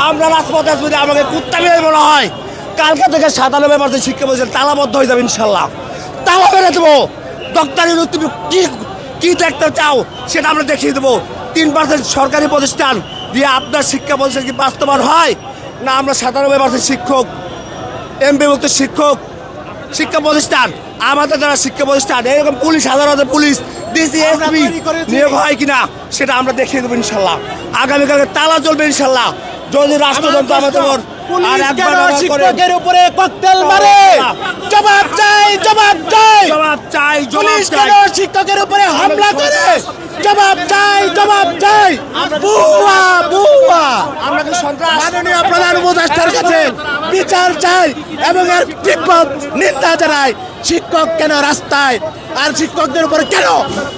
আমরা রাজপথে আসবো, আমাকে কুত্তা মেরে মনে হয় কালকে থেকে 97% শিক্ষা প্রতিষ্ঠান তালাবদ্ধ হয়ে যাবে ইনশাল্লাহ। তালা মেরে দেবো। ডক্টর ইউনূস তুমি কি দেখতে চাও সেটা আমরা দেখিয়ে দেবো। 3% সরকারি প্রতিষ্ঠান দিয়ে আপনার শিক্ষা প্রতিষ্ঠান কি বাস্তবায়ন হয় না? আমরা 97% শিক্ষক, এমপিভুক্ত শিক্ষক শিক্ষা প্রতিষ্ঠান, আমাদের দ্বারা শিক্ষা প্রতিষ্ঠান এরকম পুলিশ, হাজার হাজার পুলিশ ডিসি এসপি নিয়োগ হয় কিনা সেটা আমরা দেখিয়ে দেবো ইনশাল্লাহ। আগামীকালকে তালা চলবে ইনশাল্লাহ যদি রাষ্ট্রযন্ত্র আমাদের শিক্ষকের উপরে ককটেল মারে। জবাব চাই, জবাব চাই, জবাব চাই, পুলিশ কেন শিক্ষকের উপরে হামলা করে? জবাব চাই, জবাব চাই। বুয়া বুয়া আমরা কি সন্ত্রাস? মাননীয় প্রধান উপদেষ্টার কাছে বিচার চাই এবং এর তীব্র নিন্দা জানাই। শিক্ষক কেন রাস্তায়, আর শিক্ষকদের উপরে কেন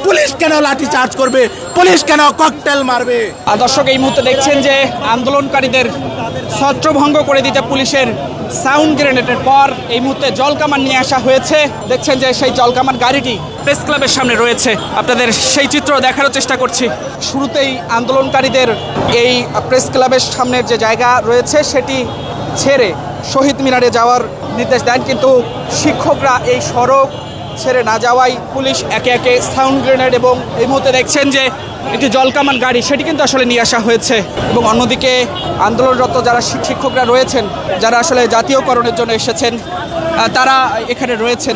পুলিশ কেন লাঠি চার্জ করবে, পুলিশ কেন ককটেল মারবে? দর্শক এই মুহূর্তে দেখছেন যে আন্দোলনকারীদের ছত্রভঙ্গ করে দিতে পুলিশের সাউন্ড গ্রেনেডের পর এই মুহূর্তে জলকামান নিয়ে আসা হয়েছে। দেখছেন যে সেই জলকামান গাড়িটি প্রেস ক্লাবের সামনে রয়েছে, আপনাদের সেই চিত্র দেখানোর চেষ্টা করছি। শুরুতেই আন্দোলনকারীদের এই প্রেস ক্লাবের সামনের যে জায়গা রয়েছে সেটি ছেড়ে শহীদ মিনারে যাওয়ার নির্দেশ দেন, কিন্তু শিক্ষকরা এই সড়ক ছেড়ে না যাওয়ায় পুলিশ একে একে সাউন্ড গ্রেনেড এবং এই মুহূর্তে দেখছেন যে একটি জলকামান গাড়ি সেটি কিন্তু আসলে নিয়ে আসা হয়েছে। এবং অন্যদিকে আন্দোলনরত যারা শিক্ষকরা রয়েছেন, যারা আসলে জাতীয়করণের জন্য এসেছেন, তারা এখানে রয়েছেন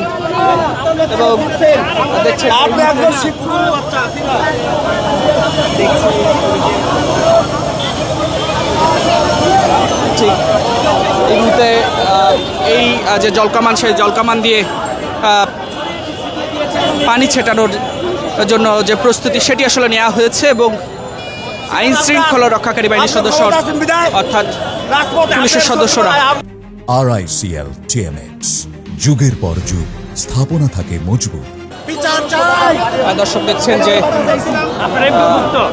এবং দেখছেন ঠিক এই মুহূর্তে এই যে জলকামান, সেই জলকামান দিয়ে পানি ছেটানোর জন্য যে প্রস্তুতি সেটি আসলে নেওয়া হয়েছে এবং আইন শৃঙ্খলা রক্ষাকারী বাহিনীর সদস্য অর্থাৎ পুলিশের সদস্যরা। RICL TMX, যুগের পর যুগ স্থাপনা থাকে মজবুত। দর্শক দেখছেন যে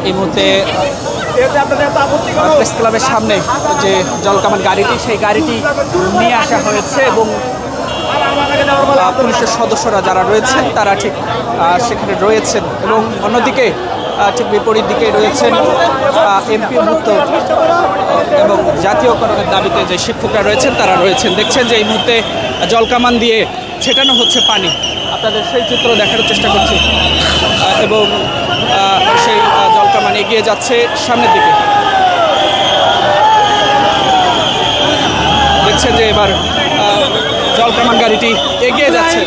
এই মুহূর্তে প্রেস ক্লাবের সামনে যে জলকামান গাড়িটি, সেই গাড়িটি নিয়ে আসা হয়েছে এবং পুলিশের সদস্যরা যারা রয়েছেন তারা ঠিক সেখানে রয়েছেন এবং অন্যদিকে ঠিক বিপরীত দিকে রয়েছেন এমপিভুক্ত এবং জাতীয়করণের দাবিতে যে শিক্ষকরা রয়েছেন তারা রয়েছেন। দেখছেন যে এই মুহূর্তে জলকামান দিয়ে ছেটানো হচ্ছে পানি, আপনাদের সেই চিত্র দেখানোর চেষ্টা করছি এবং সেই জলকামান এগিয়ে যাচ্ছে সামনের দিকে। দেখছেন যে এবার জলকামান গাড়িটি এগিয়ে যাচ্ছে।